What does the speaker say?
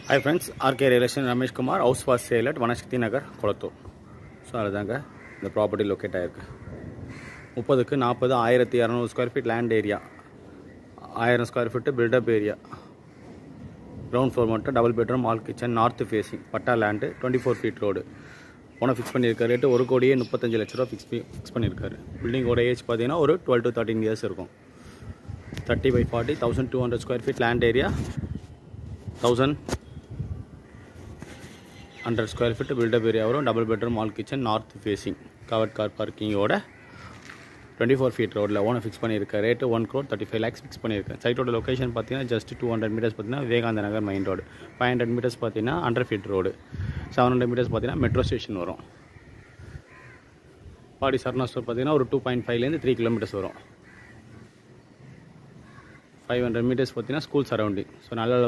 Hi friends, RK Relation Ramesh Kumar, house for sale at Vanashakti Nagar, Kolattur. So அதுதாங்க இந்த property locate ஆகிருக்கு. 30க்கு 40 1200 square feet land area, 1000 square feet built up area, ground floor மட்டும் double bedroom hall kitchen, north facing, patta land, 24 feet road. போன fix பண்ணியிருக்காரு rate 1,35,00,000 fix பண்ணியிருக்காரு. பில்டிங்கோட age பார்த்தீங்கன்னா ஒரு 12 to 13 இயர்ஸ் இருக்கும். 30 by 40, 1200 square feet land area, 1100 square feet built up area வரும். Double bedroom hall kitchen, north facing, covered car பார்க்கிங்கோட 24 feet ரோடில் ஓனர் ஃபிக்ஸ் பண்ணியிருக்காரு. ரேட்டு 1,35,00,000 ஃபிக்ஸ் பண்ணியிருக்காரு. சைட்டோட லொக்கேஷன் பார்த்தீங்கன்னா ஜஸ்ட் 200 மீட்டர்ஸ் பார்த்தீங்கன்னா Vivekananda Nagar main road, 500 metres பார்த்தீங்கன்னா 100 ஃபீட் ரோடு, 700 மீட்டர்ஸ் பார்த்தீங்கன்னா மெட்ரோ ஸ்டேஷன் வரும். பாடி சரணா ஸ்டோர் பார்த்தீங்கன்னா ஒரு 2.5லேருந்து 3 கிலோமீட்டர்ஸ் வரும். 500 மீட்டர்ஸ் பார்த்தீங்கன்னா ஸ்கூல் சரௌண்டிங். ஸோ நல்ல